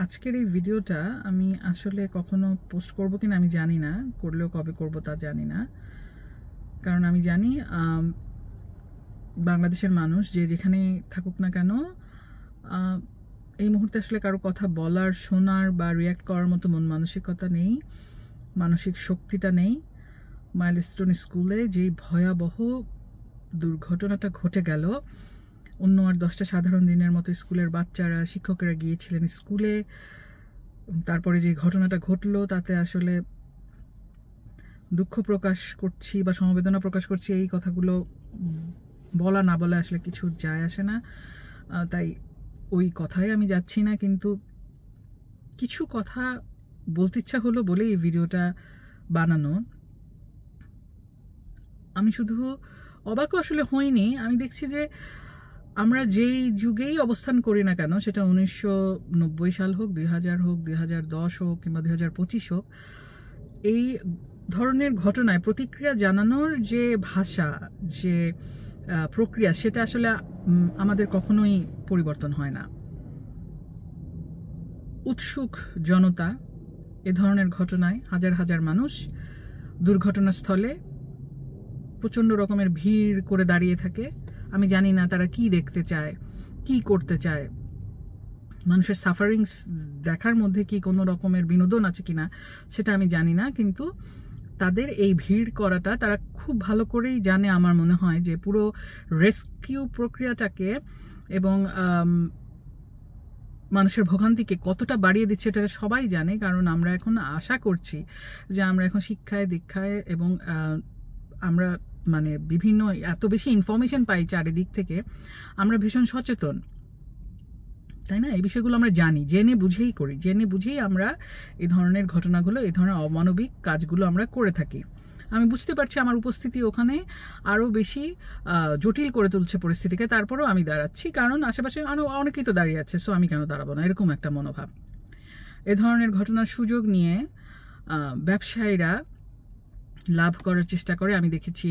আজকের এই ভিডিওটা আমি আসলে কখনো পোস্ট করব কিনা আমি জানি না, করলেও কবে করব তা জানি না। কারণ আমি জানি বাংলাদেশের মানুষ যে যেখানে থাকুক না কেন এই মুহূর্তে আসলে কারো কথা বলার, শোনার বা রিয়্যাক্ট করার মতো মন মানসিকতা নেই, মানসিক শক্তিটা নেই। মাইলস্টোন স্কুলে যেই ভয়াবহ দুর্ঘটনাটা ঘটে গেল, অন্য আর 10টা সাধারণ দিনের মতো স্কুলের বাচ্চারা, শিক্ষকেরা গিয়েছিলেন স্কুলে। তারপরে যে ঘটনাটা ঘটলো তাতে আসলে দুঃখ প্রকাশ করছি বা সমবেদনা প্রকাশ করছি, এই কথাগুলো বলা না বলা আসলে কিছু যায় আসে না, তাই ওই কথায় আমি যাচ্ছি না। কিন্তু কিছু কথা বলতে ইচ্ছা হলো বলে এই ভিডিওটা বানানো। আমি শুধু অবাকও আসলে হইনি, আমি দেখছি যে আমরা যেই যুগেই অবস্থান করি না কেন, সেটা 1990 সাল হোক, 2000 হোক, 2010 হোক কিংবা 2025 হোক, এই ধরনের ঘটনায় প্রতিক্রিয়া জানানোর যে ভাষা, যে প্রক্রিয়া, সেটা আসলে আমাদের কখনোই পরিবর্তন হয় না। উৎসুক জনতা এ ধরনের ঘটনায় হাজার হাজার মানুষ দুর্ঘটনাস্থলে প্রচণ্ড রকমের ভিড় করে দাঁড়িয়ে থাকে। আমি জানি না তারা কি দেখতে চায়, কি করতে চায়, মানুষের সাফারিংস দেখার মধ্যে কি কোনো রকমের বিনোদন আছে কিনা সেটা আমি জানি না। কিন্তু তাদের এই ভিড় করাটা তারা খুব ভালো করেই জানে আমার মনে হয়, যে পুরো রেস্কিউ প্রক্রিয়াটাকে এবং মানুষের ভোগান্তিকে কতটা বাড়িয়ে দিচ্ছে এটা সবাই জানে। কারণ আমরা এখন আশা করছি যে আমরা এখন শিক্ষায় দীক্ষায় এবং আমরা মানে বিভিন্ন এত বেশি ইনফরমেশন পাই চারিদিক থেকে, আমরা ভীষণ সচেতন, তাই না? এই বিষয়গুলো আমরা জানি, জেনে বুঝেই করি, জেনে বুঝেই আমরা এই ধরনের ঘটনাগুলো, এই ধরনের অমানবিক কাজগুলো আমরা করে থাকি। আমি বুঝতে পারছি আমার উপস্থিতি ওখানে আরও বেশি জটিল করে তুলছে পরিস্থিতিকে, তারপরেও আমি দাঁড়াচ্ছি, কারণ আশেপাশে আরও অনেকেই তো দাঁড়িয়ে আছে, সো আমি কেন দাঁড়াবো না, এরকম একটা মনোভাব। এ ধরনের ঘটনার সুযোগ নিয়ে ব্যবসায়ীরা লাভ করার চেষ্টা করে। আমি দেখেছি,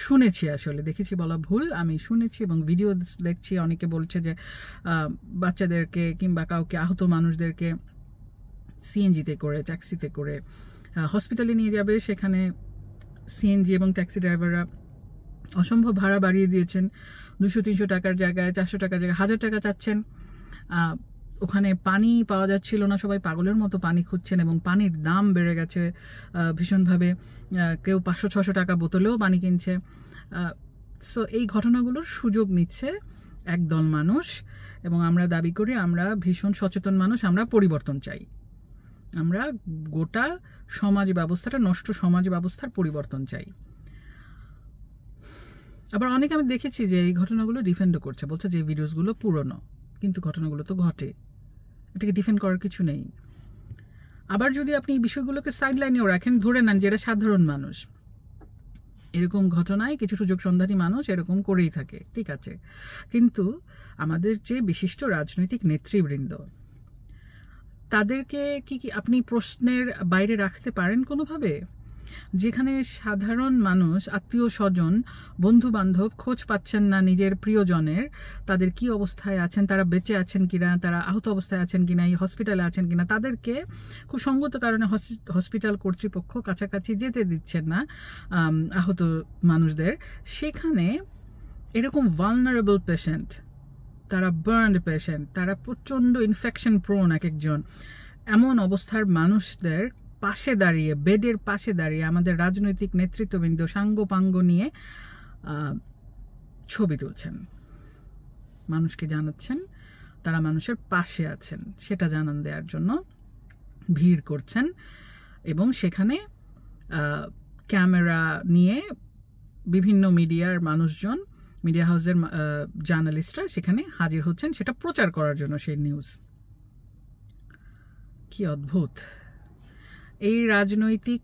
শুনেছি, আসলে দেখেছি বলা ভুল, আমি শুনেছি এবং ভিডিও দেখছি, অনেকে বলছে যে বাচ্চাদেরকে কিংবা কাউকে, আহত মানুষদেরকে সিএনজিতে করে, ট্যাক্সিতে করে হসপিটালে নিয়ে যাবে। সেখানে সিএনজি এবং ট্যাক্সি ড্রাইভাররা অসম্ভব ভাড়া বাড়িয়ে দিয়েছেন, 200-300 টাকার জায়গায় 400 টাকার জায়গায় 1000 টাকা চাচ্ছেন। ওখানে পানি পাওয়া যাচ্ছিল না, সবাই পাগলের মতো পানি খুঁজছেন এবং পানির দাম বেড়ে গেছে ভীষণভাবে। কেউ 500-600 টাকা বোতলেও পানি কিনছে। সো এই ঘটনাগুলোর সুযোগ নিচ্ছে একদল মানুষ, এবং আমরা দাবি করি আমরা ভীষণ সচেতন মানুষ, আমরা পরিবর্তন চাই, আমরা গোটা সমাজ ব্যবস্থাটা, নষ্ট সমাজ ব্যবস্থার পরিবর্তন চাই। আবার অনেকে আমি দেখেছি যে এই ঘটনাগুলো ডিফেন্ডও করছে, বলছে যে এই ভিডিওসগুলো পুরনো, কিন্তু ঘটনাগুলো তো ঘটে, এটাকে ডিফেন্ড করার কিছু নেই। আবার যদি আপনি এই বিষয়গুলোকে সাইডলাইনেও রাখেন, ধরে নেন যে এরা সাধারণ মানুষ, এরকম ঘটনায় কিছু সুযোগ সন্ধানী মানুষ এরকম করেই থাকে, ঠিক আছে, কিন্তু আমাদের যে বিশিষ্ট রাজনৈতিক নেতৃবৃন্দ, তাদেরকে কি আপনি প্রশ্নের বাইরে রাখতে পারেন কোনোভাবে? যেখানে সাধারণ মানুষ, আত্মীয় স্বজন, বন্ধু বান্ধব খোঁজ পাচ্ছেন না নিজের প্রিয়জনের, তাদের কি অবস্থায় আছেন, তারা বেঁচে আছেন কিনা, তারা আহত অবস্থায় আছেন কিনা, এই হসপিটালে আছেন কিনা, তাদেরকে খুব সঙ্গত কারণে হসপিটাল কর্তৃপক্ষ কাছাকাছি যেতে দিচ্ছেন না আহত মানুষদের। সেখানে এরকম ভালনারেবল পেশেন্ট, তারা বার্নড পেশেন্ট, তারা প্রচণ্ড ইনফেকশন প্রোন এক একজন, এমন অবস্থার মানুষদের পাশে দাঁড়িয়ে, বেডের পাশে দাঁড়িয়ে আমাদের রাজনৈতিক নেতৃত্ববৃন্দ সাঙ্গ নিয়ে ছবি তুলছেন, মানুষকে জানাচ্ছেন তারা মানুষের পাশে আছেন, সেটা জানান দেওয়ার জন্য ভিড় করছেন। এবং সেখানে ক্যামেরা নিয়ে বিভিন্ন মিডিয়ার মানুষজন, মিডিয়া হাউসের জার্নালিস্টরা সেখানে হাজির হচ্ছেন সেটা প্রচার করার জন্য, সেই নিউজ। কি অদ্ভুত! এই রাজনৈতিক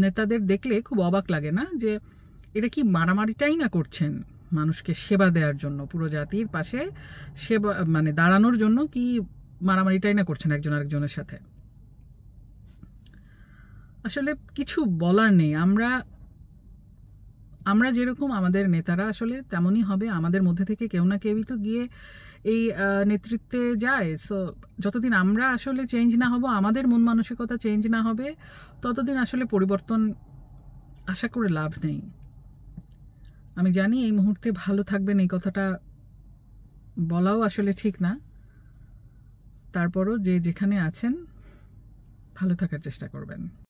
নেতাদের দেখলে খুব অবাক লাগে না, যে এটা কি মারামারিটাই না করছেন মানুষকে সেবা দেওয়ার জন্য, পুরো জাতির পাশে সেবা মানে দাঁড়ানোর জন্য, কি মারামারিটাই না করছেন একজন আরেকজনের সাথে? আসলে কিছু বলার নেই। আমরা যেরকম, আমাদের নেতারা আসলে তেমনই হবে। আমাদের মধ্যে থেকে কেউ না কেউই তো গিয়ে এই নেতৃত্বে যায়। সো যতদিন আমরা আসলে চেঞ্জ না হব, আমাদের মন মানসিকতা চেঞ্জ না হবে, ততদিন আসলে পরিবর্তন আশা করে লাভ নেই। আমি জানি এই মুহূর্তে ভালো থাকবেন এই কথাটা বলাও আসলে ঠিক না, তারপরও যে যেখানে আছেন ভালো থাকার চেষ্টা করবেন।